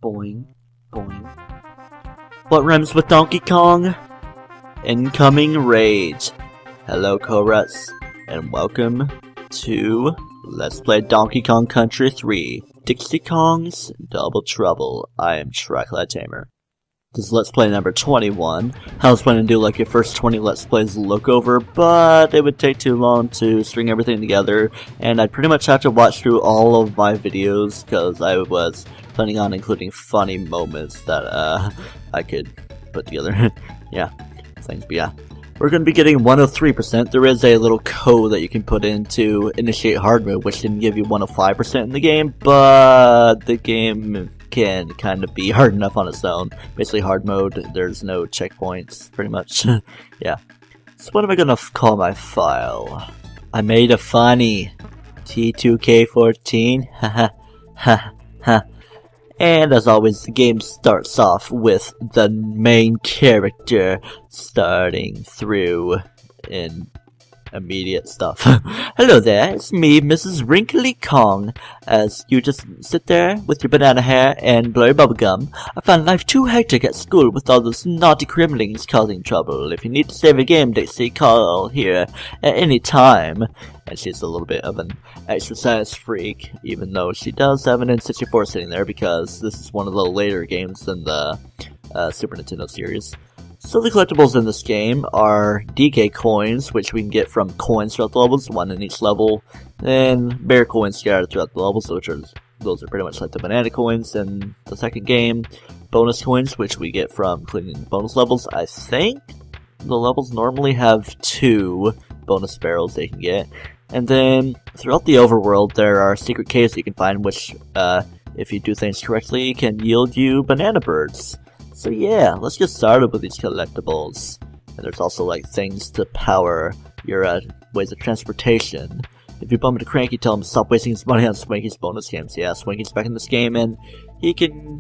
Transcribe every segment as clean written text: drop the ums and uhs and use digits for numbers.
Boing, boing. What rhymes with Donkey Kong? Incoming Rage. Hello, Corets, and welcome to Let's Play Donkey Kong Country 3, Dixie Kong's Double Trouble. I am TryclydeTamer. This is Let's Play number 21. I was planning to do like your first 20 Let's Plays look over, but it would take too long to string everything together, and I'd pretty much have to watch through all of my videos, because I was planning on including funny moments that I could put together. Yeah, things, but yeah. We're going to be getting 103%. There is a little code that you can put in to initiate hard mode, which didn't give you 105% in the game, but the game can kind of be hard enough on its own. Basically hard mode, there's no checkpoints, pretty much. Yeah. So what am I going to call my file? I made a funny T2K14. Haha. Ha ha. And as always, the game starts off with the main character starting through in immediate stuff. Hello there, it's me, Mrs. Wrinkly Kong. As you just sit there with your banana hair and blurry bubblegum, I find life too hectic at school with all those naughty criminals causing trouble. If you need to save a game, Dixie, call here at any time. And she's a little bit of an exercise freak, even though she does have an N64 sitting there because this is one of the later games than the Super Nintendo series. So the collectibles in this game are DK coins, which we can get from coins throughout the levels, one in each level, and bear coins scattered throughout the levels, which are those are pretty much like the banana coins in the second game. Bonus coins, which we get from cleaning bonus levels. I think the levels normally have 2 bonus barrels they can get. And then throughout the overworld, there are secret caves that you can find, which, if you do things correctly, can yield you banana birds. So yeah, let's get started with these collectibles. And there's also like things to power your ways of transportation. If you bump into Cranky, tell him to stop wasting his money on Swanky's bonus games. Yeah, Swanky's back in this game, and he can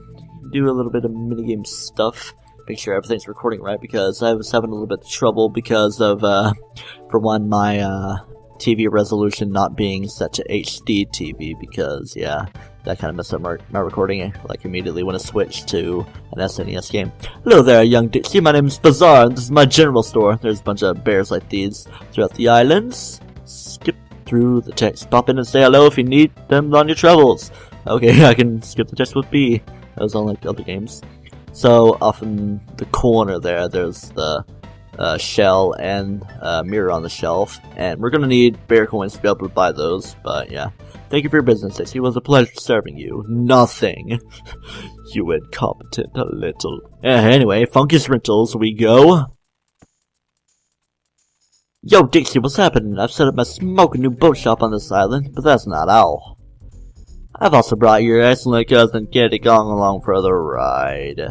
do a little bit of minigame stuff. Make sure everything's recording right, because I was having a little bit of trouble because of, for one, my TV resolution not being set to HD TV, because, yeah, that kind of messed up my recording, like, immediately when I switched to an SNES game. Hello there, young Dixie, my name is Bazaar, and this is my general store. There's a bunch of bears like these throughout the islands. Skip through the text, pop in and say hello if you need them on your travels. Okay, I can skip the text with B. That was unlike other games. So, off in the corner there, there's the shell and mirror on the shelf, and we're gonna need bear coins to be able to buy those, but yeah. Thank you for your business, Dixie. It was a pleasure serving you. Nothing. You incompetent little... Anyway, Funky's Rentals we go. Yo, Dixie, what's happening? I've set up my smoking new boat shop on this island, but that's not all. I've also brought your excellent cousin Kitty Kong along for the ride.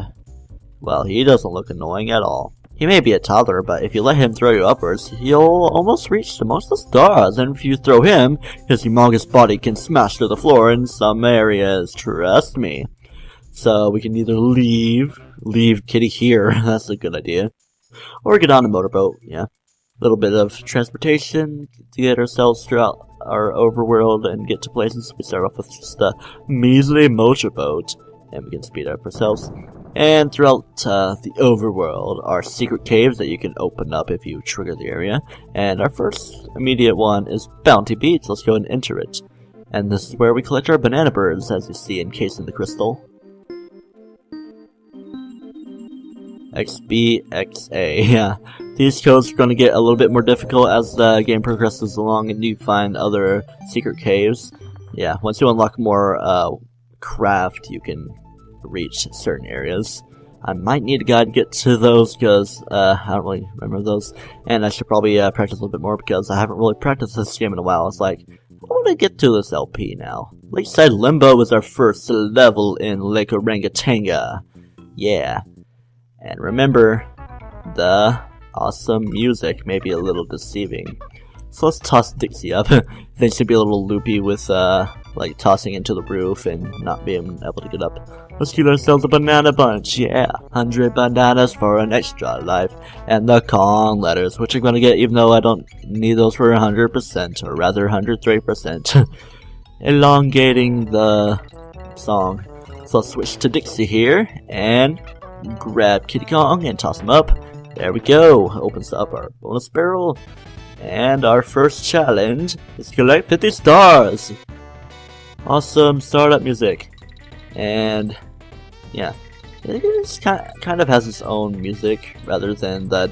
Well, he doesn't look annoying at all. He may be a toddler, but if you let him throw you upwards, you'll almost reach to most of the stars, and if you throw him, his humongous body can smash to the floor in some areas, trust me. So we can either leave Kitty here, that's a good idea, or get on a motorboat, yeah. A little bit of transportation to get ourselves throughout our overworld and get to places. We start off with just a measly motorboat, and we can speed up ourselves. And throughout the overworld are secret caves that you can open up if you trigger the area. And our first immediate one is Bounty Beach. Let's go and enter it. And this is where we collect our banana birds, as you see encased in the crystal. XBXA, yeah. These codes are going to get a little bit more difficult as the game progresses along and you find other secret caves. Yeah, once you unlock more craft, you can reach certain areas. I might need a guide to get to those because I don't really remember those, and I should probably practice a little bit more because I haven't really practiced this game in a while. It's like, I want to get to this LP now. Lakeside Limbo is our first level in Lake Orangatanga. Yeah, and remember, the awesome music may be a little deceiving. So let's toss Dixie up. Things should be a little loopy with like tossing into the roof and not being able to get up. Let's get ourselves a banana bunch, yeah. 100 bananas for an extra life. And the Kong letters, which I'm gonna get even though I don't need those for 100%, or rather 103%. Elongating the song. So let's switch to Dixie here, and grab Kiddy Kong and toss him up. There we go. Opens up our bonus barrel. And our first challenge is collect 50 stars. Awesome startup music. And yeah, it kind of has its own music rather than the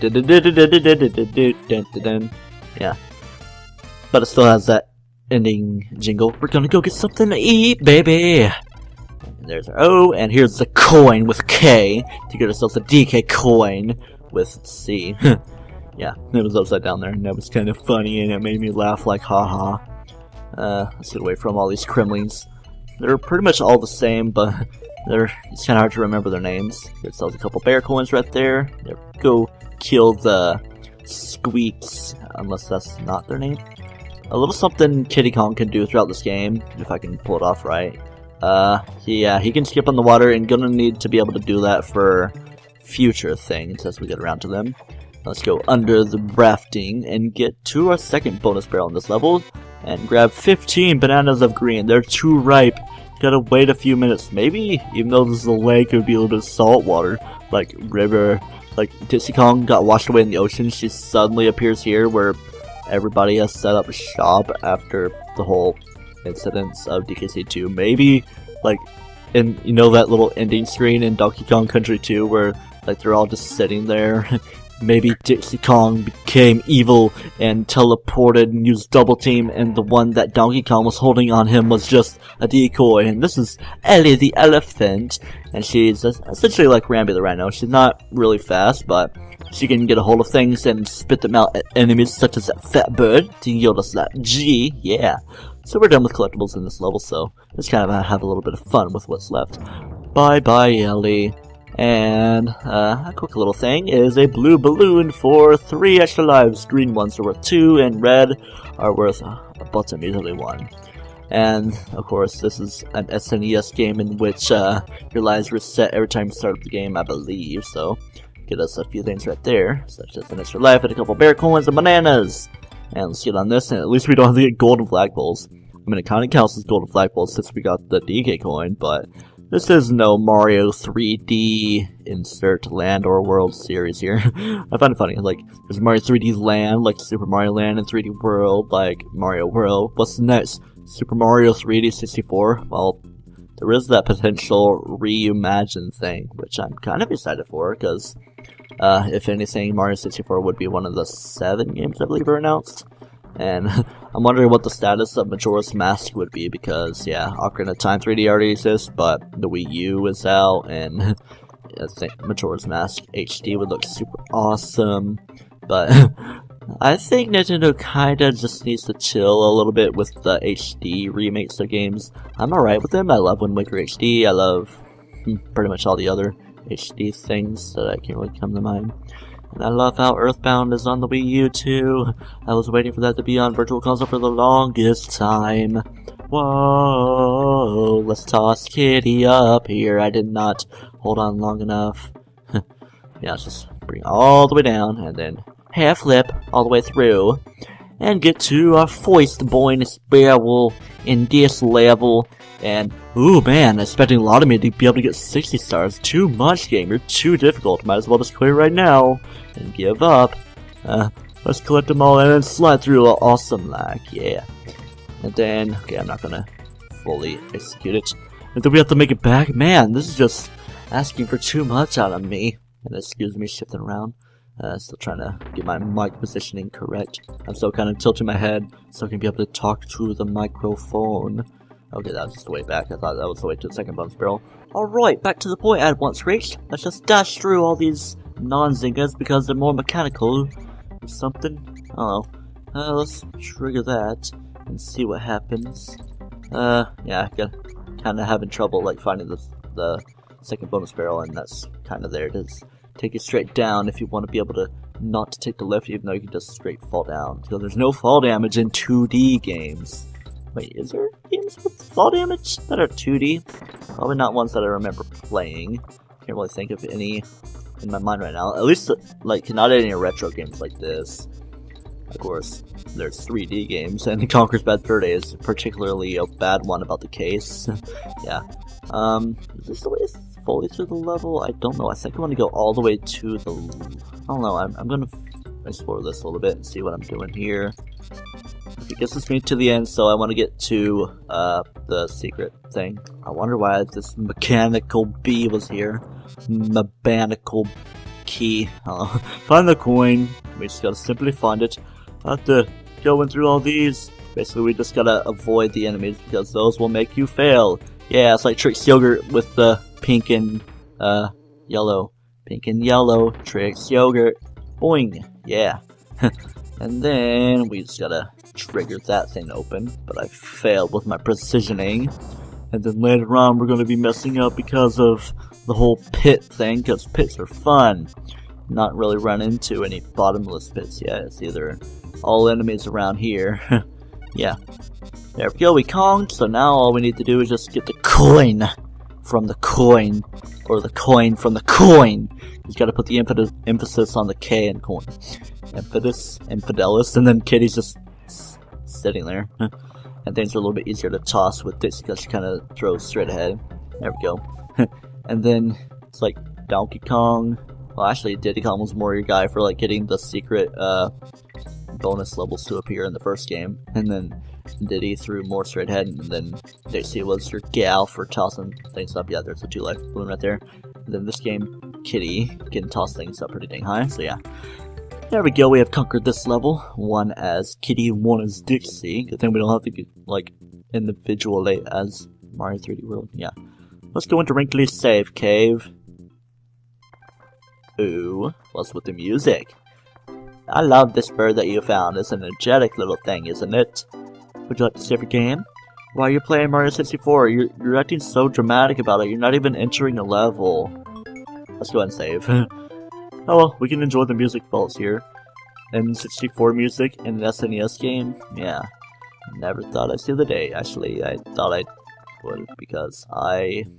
yeah. But it still has that ending jingle. We're gonna go get something to eat, baby. And there's our O, and here's the coin with K to get ourselves a DK coin with C. Yeah, it was upside down there, and that was kind of funny, and it made me laugh like haha. Let's get away from all these Kremlings. They're pretty much all the same, but it's kind of hard to remember their names. It sells a couple bear coins right there. Go kill the Squeaks, unless that's not their name. A little something Kiddy Kong can do throughout this game, if I can pull it off right. Yeah, he can skip on the water, and gonna need to be able to do that for future things as we get around to them. Let's go under the rafting and get to our second bonus barrel in this level and grab 15 bananas of green. They're too ripe. Gotta wait a few minutes. Maybe, even though this is a lake, it would be a little bit of salt water, like river. Like Dixie Kong got washed away in the ocean. She suddenly appears here where everybody has set up shop after the whole incidents of DKC2. Maybe, like, in, you know, that little ending screen in Donkey Kong Country 2 where, like, they're all just sitting there. Maybe Dixie Kong became evil and teleported and used double team, and the one that Donkey Kong was holding on him was just a decoy. And this is Ellie the elephant, and she's essentially like Rambi the rhino. She's not really fast, but she can get a hold of things and spit them out at enemies such as that fat bird to yield us that G. Yeah. So we're done with collectibles in this level, so let's kind of have a little bit of fun with what's left. Bye bye, Ellie. And a quick little thing is a blue balloon for 3 extra lives. Green ones are worth 2, and red are worth about immediately 1. And of course, this is an SNES game in which your lives reset every time you start up the game, I believe. So get us a few things right there, such as an extra life and a couple bear coins and bananas. And let's get on this, and at least we don't have to get golden flagpoles. I mean, it kind of counts as golden flagpoles since we got the DK coin, but this is no Mario 3D insert land or world series here. I find it funny, like, there's Mario 3D Land, like Super Mario Land, and 3D World, like Mario World. What's next? Super Mario 3D 64? Well, there is that potential reimagine thing, which I'm kind of excited for, because, if anything, Mario 64 would be one of the 7 games I believe are announced. And I'm wondering what the status of Majora's Mask would be, because, yeah, Ocarina of Time 3D already exists, but the Wii U is out, and I think Majora's Mask HD would look super awesome. But I think Nintendo kinda just needs to chill a little bit with the HD remakes of games. I'm alright with them. I love Wind Waker HD. I love pretty much all the other HD things that I can't really come to mind. And I love how Earthbound is on the Wii U too. I was waiting for that to be on Virtual Console for the longest time. Whoa, let's toss Kitty up here. I did not hold on long enough. Yeah, let's just bring it all the way down and then half flip all the way through. And get to our first bonus barrel in this level. And, ooh man, expecting a lot of me to be able to get 60 stars. Too much, game. You're too difficult. Might as well just quit right now and give up. Let's collect them all and then slide through awesome like, yeah. And then, okay, I'm not gonna fully execute it. And then we have to make it back? Man, this is just asking for too much out of me. And excuse me shifting around. Still trying to get my mic positioning correct. I'm still kind of tilting my head so I can be able to talk to the microphone. Okay, that was just the way back. I thought that was the way to the second bonus barrel. Alright, back to the point I had once reached. Let's just dash through all these non-zingers because they're more mechanical. Or something? Oh. Let's trigger that and see what happens. Yeah, kind of having trouble like finding the second bonus barrel, and that's kind of there. It is. Take it straight down if you want to be able to not to take the lift, even though you can just straight fall down. So there's no fall damage in 2D games. Wait, is there games with fall damage that are 2D? Probably not ones that I remember playing. Can't really think of any in my mind right now. At least, like, not any retro games like this. Of course, there's 3D games, and Conker's Bad Fur Day is particularly a bad one about the case. Yeah. Is this the way it's fully through the level? I don't know. I think I want to go all the way to the... I don't know. I'm gonna explore this a little bit and see what I'm doing here. It gets me to the end, so I want to get to the secret thing. I wonder why this mechanical bee was here. Mechanical key. Find the coin. We just gotta simply find it. After going through all these, basically we just gotta avoid the enemies because those will make you fail. Yeah, it's like Trix Yogurt with the pink and yellow. Pink and yellow. Trix Yogurt. Boing. Yeah. And then we just gotta trigger that thing open, but I failed with my precisioning. And then later on we're gonna be messing up because of the whole pit thing, because pits are fun. Not really run into any bottomless pits yet. It's either all enemies around here. Yeah. There we go, we conked, so now all we need to do is just get the coin from the coin, or the coin from the coin. You gotta put the emphasis on the K in coin. Infidelis, and then Kitty's just sitting there. And things are a little bit easier to toss with Dixie because she kind of throws straight ahead. There we go. And then it's like Donkey Kong. Well, actually, Diddy Kong was more your guy for like getting the secret bonus levels to appear in the first game, and then Diddy threw more straight ahead, and then Dixie was your gal for tossing things up. Yeah, there's a 2-life balloon right there. And then this game, Kitty can toss things up pretty dang high. So yeah. There we go, we have conquered this level. One as Kitty, one as Dixie. Good thing we don't have to get, like, individually as Mario 3D World. Yeah. Let's go into Wrinkly's Safe Cave. Ooh, what's with the music? I love this bird that you found. It's an energetic little thing, isn't it? Would you like to save your game? While you're playing Mario 64, you're acting so dramatic about it. You're not even entering a level. Let's go ahead and save. Oh well, we can enjoy the music while it's here. N64 music in an SNES game? Yeah. Never thought I'd see the day. Actually, I thought I would because I've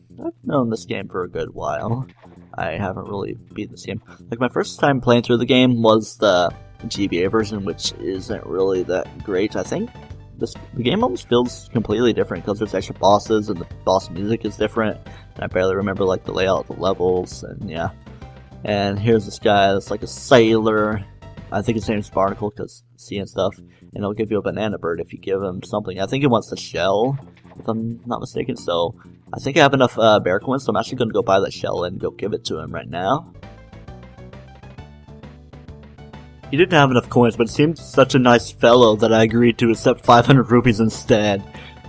known this game for a good while. I haven't really beaten this game. Like, my first time playing through the game was the GBA version, which isn't really that great. I think the game almost feels completely different because there's extra bosses and the boss music is different. And I barely remember, like, the layout of the levels, and yeah. And here's this guy that's like a sailor. I think his name's Barnacle because sea and stuff. And he'll give you a banana bird if you give him something. I think he wants the shell, if I'm not mistaken. So I think I have enough bear coins, so I'm actually going to go buy that shell and go give it to him right now. He didn't have enough coins, but seemed such a nice fellow that I agreed to accept 500 rupees instead.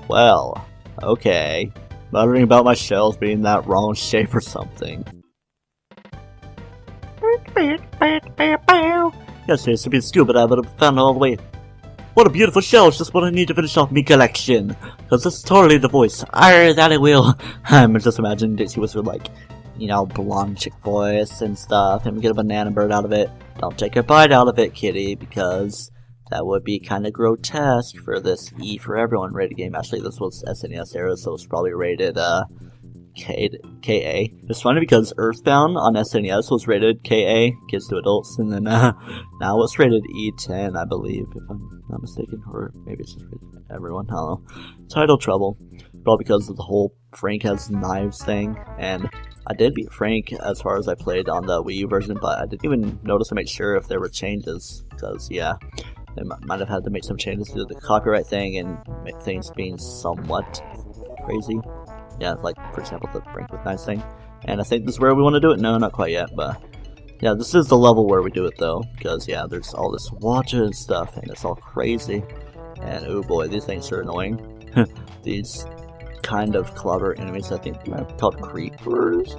Well, okay. Muttering about my shells being that wrong shape or something. Yes, it's a bit stupid, I would have found it all the way. What a beautiful shell, it's just what I need to finish off me collection. Cause this is totally the voice. Arr, that I will. I'm just imagining Dixie with her, like, you know, blonde chick voice and stuff, and get a banana bird out of it. Don't take a bite out of it, Kitty, because that would be kind of grotesque for this E for Everyone rated game. Actually, this was SNES era, so it's probably rated, KA. It's funny because Earthbound on SNES was rated KA, kids to adults, and then now it's rated E10, I believe, if I'm not mistaken, or maybe it's just rated Everyone, I don't know. Title trouble, probably because of the whole Frank has knives thing, and I did beat Frank as far as I played on the Wii U version, but I didn't even notice to make sure if there were changes, because yeah, they might have had to make some changes to the copyright thing and make things being somewhat crazy. Yeah, like, for example, the Frank with Knives thing. And I think this is where we want to do it. No, not quite yet, but yeah, this is the level where we do it, though. Because, yeah, there's all this water and stuff, and it's all crazy. And, oh boy, these things are annoying. These kind of clever enemies, I think they're called creepers.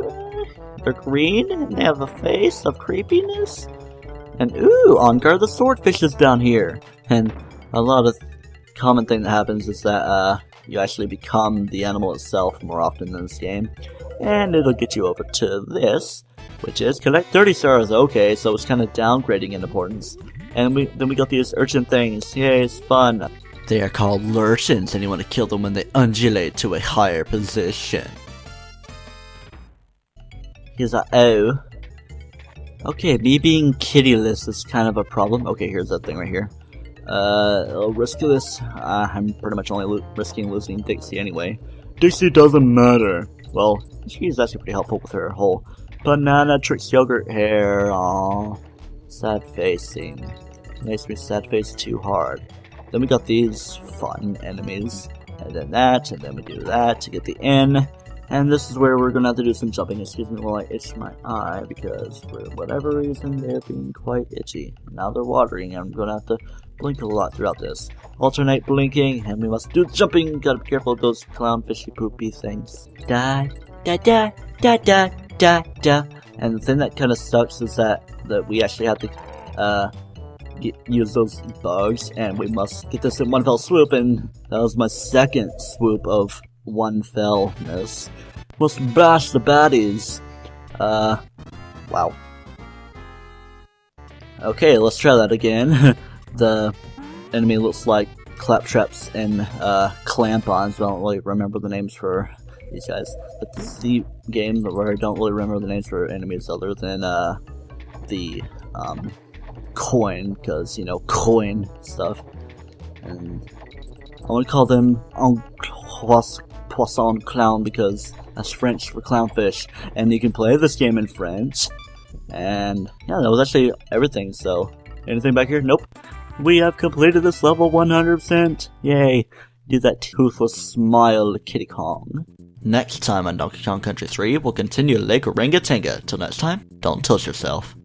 They're green, and they have a face of creepiness. And, ooh, on guard the swordfish is down here. And a lot of common thing that happens is that, you actually become the animal itself more often than this game. And it'll get you over to this, which is collect 30 stars. Okay, so it's kind of downgrading in importance. And then we got these urchin things. Yay, it's fun. They are called lurchins, and you want to kill them when they undulate to a higher position. Here's a O. Okay, me being kittyless is kind of a problem. Okay, here's that thing right here. I'll risk this. I'm pretty much only risking losing Dixie anyway. Dixie doesn't matter. Well, she's actually pretty helpful with her whole banana tricks yogurt hair. Aww. Sad facing. Makes me sad face too hard. Then we got these fun enemies. And then that, and then we do that to get the N. And this is where we're gonna have to do some jumping. Excuse me while I itch my eye, because for whatever reason they're being quite itchy. Now they're watering, and I'm gonna have to blink a lot throughout this. Alternate blinking, and we must do jumping. Gotta be careful of those clownfishy poopy things. Da da da da da da da. And the thing that kind of sucks is that we actually have to use those bugs, and we must get this in one fell swoop. And that was my second swoop of one fellness. Must bash the baddies. Wow. Okay, let's try that again. The enemy looks like claptraps and clamp-ons. I don't really remember the names for these guys. But this is the game where I don't really remember the names for enemies other than the coin, because, you know, coin stuff. And I want to call them poisson clown because that's French for clownfish, and you can play this game in French. And yeah, that was actually everything. So anything back here? Nope. We have completed this level 100%. Yay. Do that toothless smile, Kitty Kong. Next time on Donkey Kong Country 3, we'll continue Lake Orangutanга. Till next time, don't tilt yourself.